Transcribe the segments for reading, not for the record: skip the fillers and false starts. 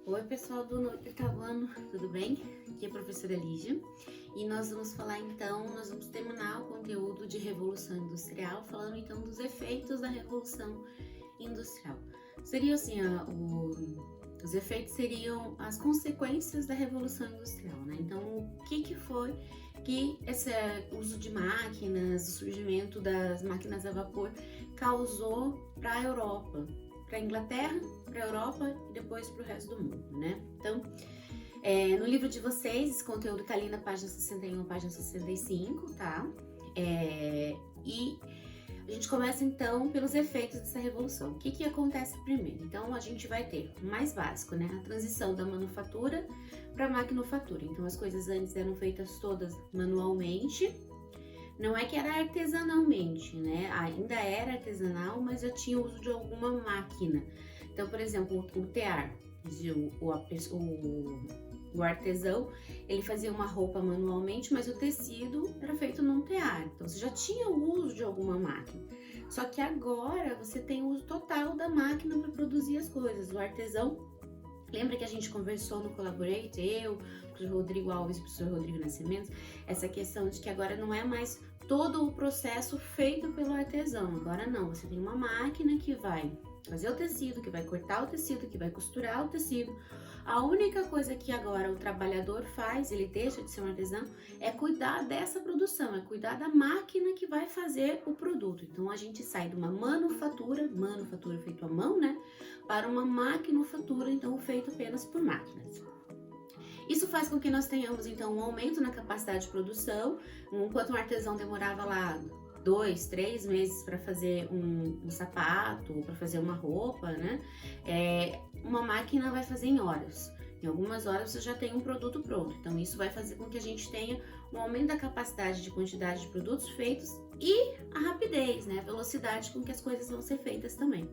Oi, pessoal do oitavo ano, tudo bem? Aqui é a professora Lígia e nós vamos falar então, nós vamos terminar o conteúdo de Revolução Industrial, falando então dos efeitos da Revolução Industrial. Seria assim, os efeitos seriam as consequências da Revolução Industrial, né? Então, o que foi que esse uso de máquinas, o surgimento das máquinas a vapor causou para a Europa? Para a Inglaterra, para a Europa e depois para o resto do mundo, né? Então, no livro de vocês, esse conteúdo está ali na página 61, página 65, tá? E a gente começa então pelos efeitos dessa revolução. O que acontece primeiro? Então, a gente vai ter o mais básico, né? A transição da manufatura para a maquinofatura. Então, as coisas antes eram feitas todas manualmente. Não é que era artesanalmente, né? Ainda era artesanal, mas já tinha uso de alguma máquina. Então, por exemplo, o tear, o artesão, ele fazia uma roupa manualmente, mas o tecido era feito num tear. Então, você já tinha o uso de alguma máquina. Só que agora você tem o uso total da máquina para produzir as coisas. O artesão, lembra que a gente conversou no Collaborate, eu, o professor Rodrigo Alves e o professor Rodrigo Nascimento, essa questão de que agora não é mais todo o processo feito pelo artesão. Agora não, você tem uma máquina que vai fazer o tecido, que vai cortar o tecido, que vai costurar o tecido. A única coisa que agora o trabalhador faz, ele deixa de ser um artesão, é cuidar dessa produção, é cuidar da máquina que vai fazer o produto. Então a gente sai de uma manufatura feito à mão, né, para uma maquinofatura, então feito apenas por máquinas. Isso faz com que nós tenhamos então um aumento na capacidade de produção, enquanto um artesão demorava lá 2, 3 meses para fazer um sapato, para fazer uma roupa, né? Uma máquina vai fazer em horas. Em algumas horas você já tem um produto pronto. Então isso vai fazer com que a gente tenha um aumento da capacidade de quantidade de produtos feitos e a rapidez, né? A velocidade com que as coisas vão ser feitas também.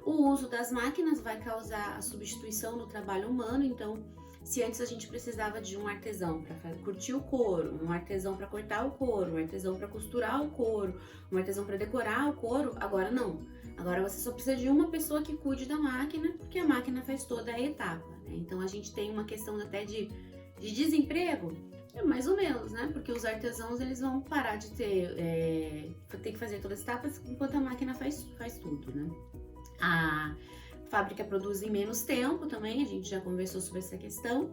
O uso das máquinas vai causar a substituição do trabalho humano, então se antes a gente precisava de um artesão para curtir o couro, um artesão para cortar o couro, um artesão para costurar o couro, um artesão para decorar o couro, agora não. Agora você só precisa de uma pessoa que cuide da máquina, porque a máquina faz toda a etapa, né? Então a gente tem uma questão até de desemprego, mais ou menos, né? Porque os artesãos eles vão parar de ter que fazer todas as etapas enquanto a máquina faz tudo, né? A fábrica produz em menos tempo também, a gente já conversou sobre essa questão.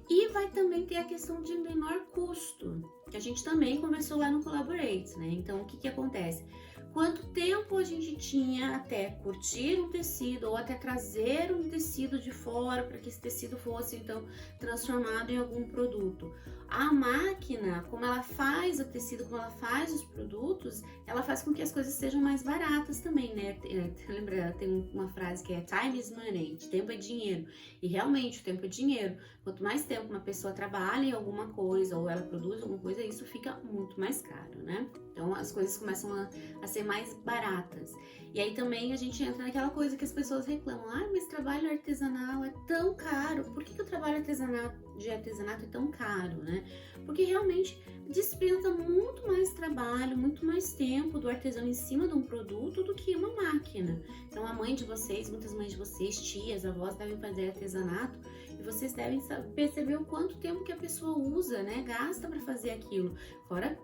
E vai também ter a questão de menor custo, que a gente também conversou lá no Collaborate, né? Então, o que acontece? Quanto tempo a gente tinha até curtir um tecido ou até trazer um tecido de fora para que esse tecido fosse, então, transformado em algum produto? A máquina, como ela faz o tecido, como ela faz os produtos, ela faz com que as coisas sejam mais baratas também, né? Lembra, tem uma frase que é time is money, tempo é dinheiro. E realmente, o tempo é dinheiro. Quanto mais tempo uma pessoa trabalha em alguma coisa ou ela produz alguma coisa, isso fica muito mais caro, né? Então, as coisas começam a ser mais baratas. E aí também a gente entra naquela coisa que as pessoas reclamam. Mas trabalho artesanal é tão caro. Por que o trabalho de artesanato é tão caro, né? Porque realmente dispensa muito mais trabalho, muito mais tempo do artesão em cima de um produto do que uma máquina. Então a mãe de vocês, muitas mães de vocês, tias, avós devem fazer artesanato e vocês devem perceber o quanto tempo que a pessoa usa, né? Gasta para fazer aquilo. Fora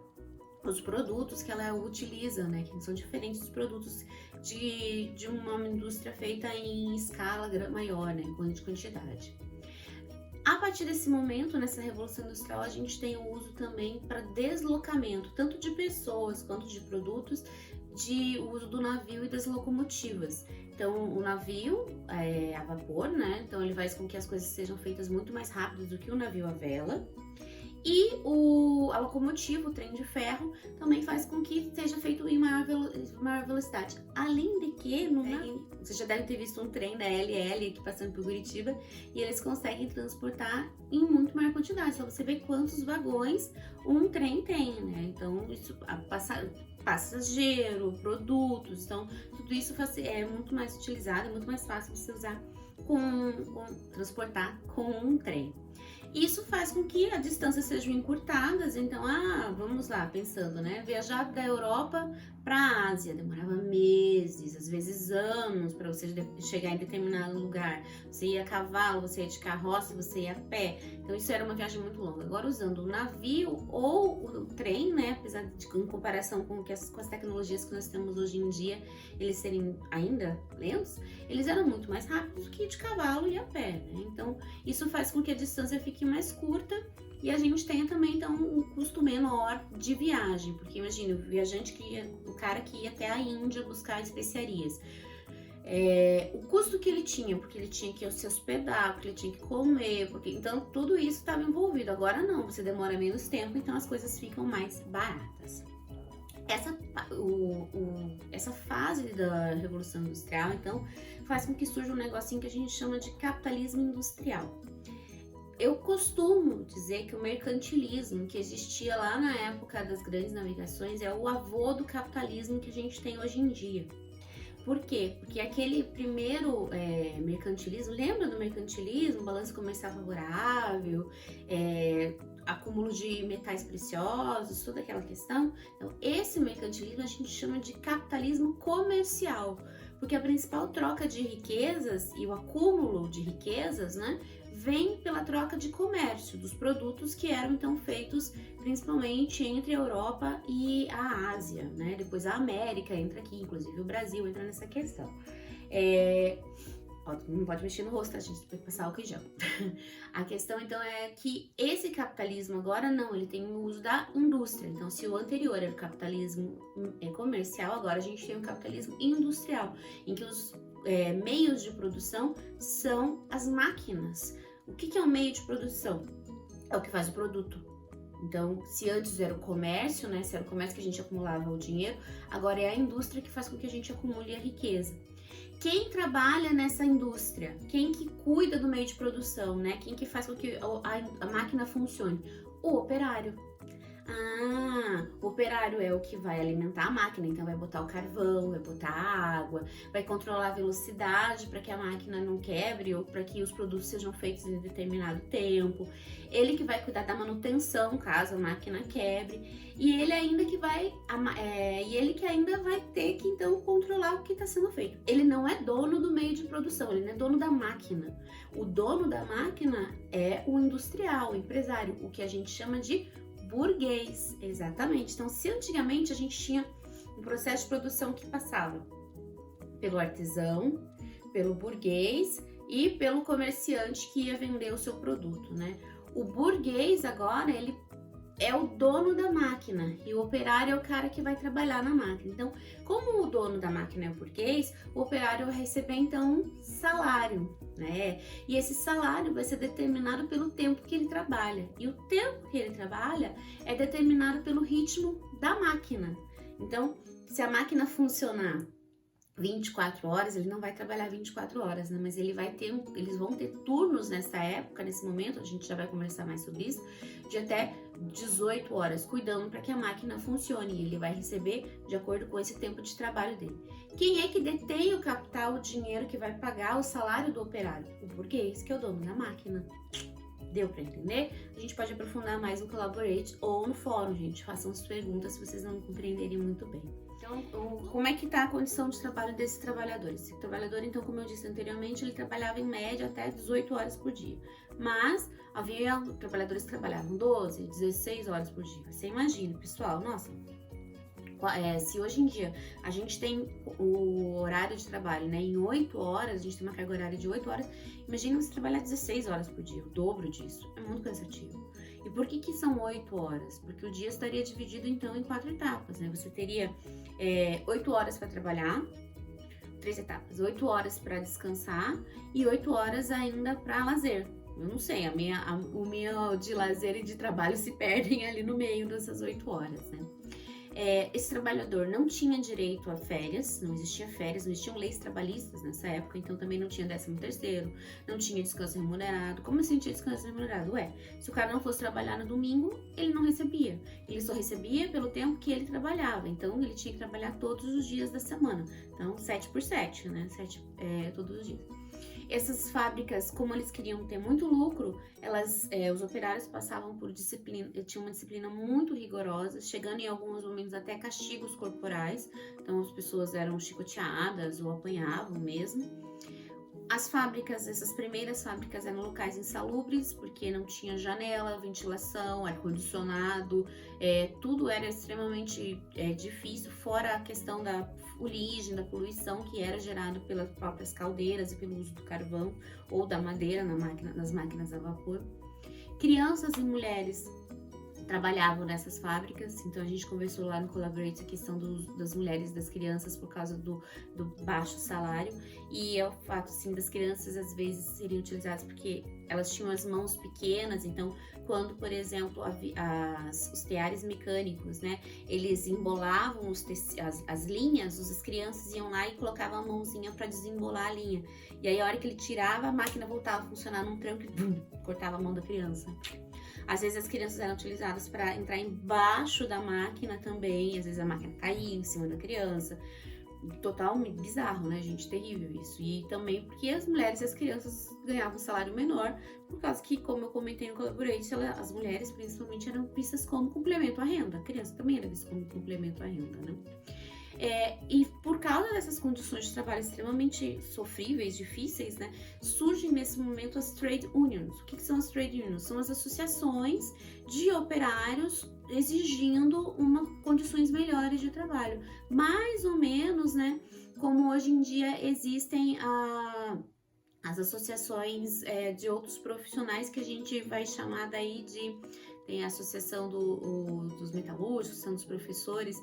os produtos que ela utiliza, né, que são diferentes dos produtos de uma indústria feita em escala maior, né, de quantidade. A partir desse momento, nessa Revolução Industrial, a gente tem o uso também para deslocamento, tanto de pessoas quanto de produtos, de uso do navio e das locomotivas. Então, o navio é a vapor, né, então ele faz com que as coisas sejam feitas muito mais rápido do que o navio a vela. E a locomotiva, o trem de ferro, também faz com que seja feito em maior velocidade. Além de que, você já deve ter visto um trem da LL aqui passando por Curitiba e eles conseguem transportar em muito maior quantidade. Só você vê quantos vagões um trem tem, né? Então, isso passageiro, produtos, então tudo isso é muito mais utilizado, é muito mais fácil você usar transportar com um trem. Isso faz com que as distâncias sejam encurtadas. Então, vamos lá, pensando, né? Viajar da Europa para a Ásia demorava meses, às vezes anos, para você chegar em determinado lugar. Você ia a cavalo, você ia de carroça, você ia a pé. Então, isso era uma viagem muito longa. Agora, usando o navio ou o trem, né? Apesar de, em comparação com as tecnologias que nós temos hoje em dia, eles serem ainda lentos, eles eram muito mais rápidos que de cavalo e a pé, né? Então, isso faz com que a distância fique mais curta e a gente tenha também, então, um custo menor de viagem. Porque imagina, o cara que ia até a Índia buscar especiarias. O custo que ele tinha, porque ele tinha que se hospedar, porque ele tinha que comer, então tudo isso estava envolvido. Agora não, você demora menos tempo, então as coisas ficam mais baratas. Essa fase da Revolução Industrial, então, faz com que surja um negocinho que a gente chama de capitalismo industrial. Eu costumo dizer que o mercantilismo que existia lá na época das grandes navegações é o avô do capitalismo que a gente tem hoje em dia. Por quê? Porque aquele primeiro mercantilismo, lembra do mercantilismo? Balanço comercial favorável, acúmulo de metais preciosos, toda aquela questão. Então, esse mercantilismo a gente chama de capitalismo comercial, porque a principal troca de riquezas e o acúmulo de riquezas, né, vem pela troca de comércio dos produtos que eram então feitos principalmente entre a Europa e a Ásia, né? Depois a América entra aqui, inclusive o Brasil entra nessa questão. Não pode mexer no rosto, tá, gente? Tem que passar álcool em gel. A questão, então, é que esse capitalismo agora não, ele tem o uso da indústria. Então, se o anterior era o capitalismo comercial, agora a gente tem o capitalismo industrial, em que os meios de produção são as máquinas. O que é um meio de produção? É o que faz o produto. Então, se antes era o comércio, né? Se era o comércio que a gente acumulava o dinheiro, agora é a indústria que faz com que a gente acumule a riqueza. Quem trabalha nessa indústria? Quem que cuida do meio de produção, né? Quem que faz com que a máquina funcione? O operário. O operário é o que vai alimentar a máquina, então vai botar o carvão, vai botar a água, vai controlar a velocidade para que a máquina não quebre ou para que os produtos sejam feitos em determinado tempo. Ele que vai cuidar da manutenção caso a máquina quebre e ele ainda que vai ter que então controlar o que está sendo feito. Ele não é dono do meio de produção, ele não é dono da máquina. O dono da máquina é o industrial, o empresário, o que a gente chama de burguês, exatamente. Então, se antigamente a gente tinha um processo de produção que passava pelo artesão, pelo burguês e pelo comerciante que ia vender o seu produto, né? O burguês agora, ele é o dono da máquina e o operário é o cara que vai trabalhar na máquina. Então, como o dono da máquina é o burguês, o operário vai receber então um salário, né? E esse salário vai ser determinado pelo tempo que ele trabalha. E o tempo que ele trabalha é determinado pelo ritmo da máquina. Então, se a máquina funcionar 24 horas, ele não vai trabalhar 24 horas, né? Mas eles vão ter turnos nessa época, nesse momento, a gente já vai conversar mais sobre isso, de até 18 horas, cuidando para que a máquina funcione e ele vai receber de acordo com esse tempo de trabalho dele. Quem é que detém o capital, o dinheiro que vai pagar o salário do operário? O burguês, que é o dono da máquina. Deu para entender? A gente pode aprofundar mais no Collaborate ou no fórum, gente. Façam as perguntas se vocês não compreenderem muito bem. Então, como é que está a condição de trabalho desse trabalhador? Esse trabalhador, então, como eu disse anteriormente, ele trabalhava em média até 18 horas por dia. Mas havia trabalhadores que trabalhavam 12, 16 horas por dia. Você imagina, pessoal, nossa, se hoje em dia a gente tem o horário de trabalho, né, em 8 horas, a gente tem uma carga horária de 8 horas, imagina você trabalhar 16 horas por dia, o dobro disso, é muito cansativo. E por que são 8 horas? Porque o dia estaria dividido então em 4 etapas, né? Você teria 8 horas para trabalhar, 3 etapas, 8 horas para descansar e 8 horas ainda para lazer. Eu não sei, o meu de lazer e de trabalho se perdem ali no meio dessas 8 horas, né? Esse trabalhador não tinha direito a férias, não existiam leis trabalhistas nessa época, então também não tinha 13º, não tinha descanso remunerado. Como assim tinha descanso remunerado? Se o cara não fosse trabalhar no domingo, ele não recebia. Ele só recebia pelo tempo que ele trabalhava, então ele tinha que trabalhar todos os dias da semana. Então, 7 por 7, né? 7 todos os dias. Essas fábricas, como eles queriam ter muito lucro, os operários passavam por disciplina, tinham uma disciplina muito rigorosa, chegando em alguns momentos até castigos corporais. Então as pessoas eram chicoteadas ou apanhavam mesmo. As fábricas, essas primeiras fábricas eram locais insalubres, porque não tinha janela, ventilação, ar-condicionado, tudo era extremamente difícil, fora a questão da fuligem, da poluição que era gerada pelas próprias caldeiras e pelo uso do carvão ou da madeira nas máquinas a vapor. Crianças e mulheres trabalhavam nessas fábricas, então a gente conversou lá no Collaborate a questão das mulheres e das crianças por causa do baixo salário, e é o fato, sim, das crianças às vezes serem utilizadas porque elas tinham as mãos pequenas, então quando, por exemplo, os teares mecânicos, né, eles embolavam as linhas, as crianças iam lá e colocavam a mãozinha para desembolar a linha, e aí a hora que ele tirava, a máquina voltava a funcionar num tranco e bum, cortava a mão da criança. Às vezes as crianças eram utilizadas para entrar embaixo da máquina também, às vezes a máquina caía em cima da criança. Total bizarro, né, gente? Terrível isso. E também porque as mulheres e as crianças ganhavam um salário menor, por causa que, como eu comentei no Collaborate, as mulheres principalmente eram vistas como complemento à renda. A criança também era vista como complemento à renda, né? E por causa dessas condições de trabalho extremamente sofríveis, difíceis, né, surgem nesse momento as trade unions. O que são as trade unions? São as associações de operários exigindo condições melhores de trabalho. Mais ou menos, né, como hoje em dia existem as associações de outros profissionais que a gente vai chamar daí tem a associação dos metalúrgicos, são dos professores,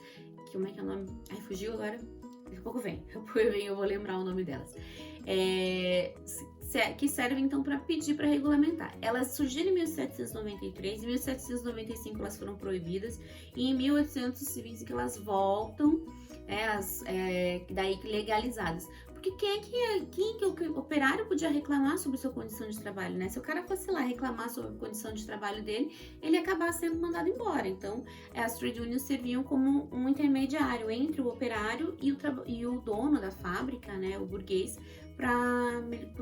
como é que é o nome? Ai, fugiu agora? Daqui a pouco vem, eu vou lembrar o nome delas. Que servem então para pedir para regulamentar. Elas surgiram em 1793, em 1795 elas foram proibidas, e em 1825 elas voltam, daí legalizadas. Porque quem que o operário podia reclamar sobre sua condição de trabalho, né? Se o cara fosse lá reclamar sobre a condição de trabalho dele, ele ia acabar sendo mandado embora. Então, as trade unions serviam como um intermediário entre o operário e o dono da fábrica, né, o burguês, para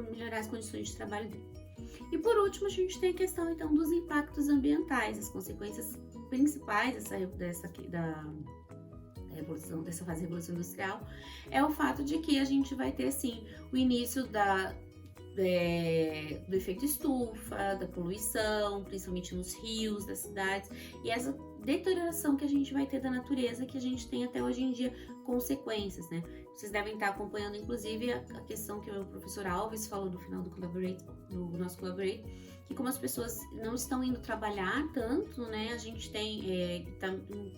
melhorar as condições de trabalho dele. E por último, a gente tem a questão então dos impactos ambientais, as consequências principais dessa fase da Revolução Industrial, é o fato de que a gente vai ter, sim, o início do efeito estufa, da poluição, principalmente nos rios das cidades, e essa deterioração que a gente vai ter da natureza, que a gente tem até hoje em dia consequências, né? Vocês devem estar acompanhando, inclusive, a questão que o professor Alves falou no final do nosso Collaborate, que como as pessoas não estão indo trabalhar tanto, né, a gente tem tá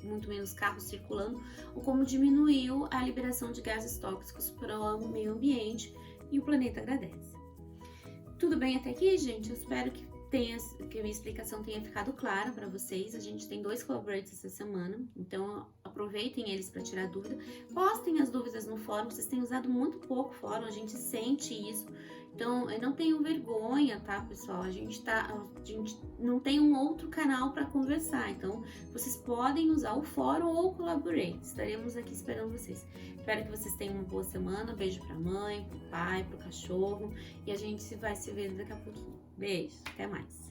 muito menos carros circulando, ou como diminuiu a liberação de gases tóxicos para o meio ambiente, e o planeta agradece. Tudo bem até aqui, gente? Eu espero que a minha explicação tenha ficado clara para vocês. A gente tem 2 collaborates essa semana, então aproveitem eles para tirar dúvida. Postem as dúvidas no fórum, vocês têm usado muito pouco o fórum, a gente sente isso. Então, não tenham vergonha, tá, pessoal? A gente não tem um outro canal para conversar, então vocês podem usar o fórum ou o Collaborate. Estaremos aqui esperando vocês. Espero que vocês tenham uma boa semana. Beijo pra mãe, pro pai, pro cachorro, e a gente vai se ver daqui a pouquinho. Beijo, até mais.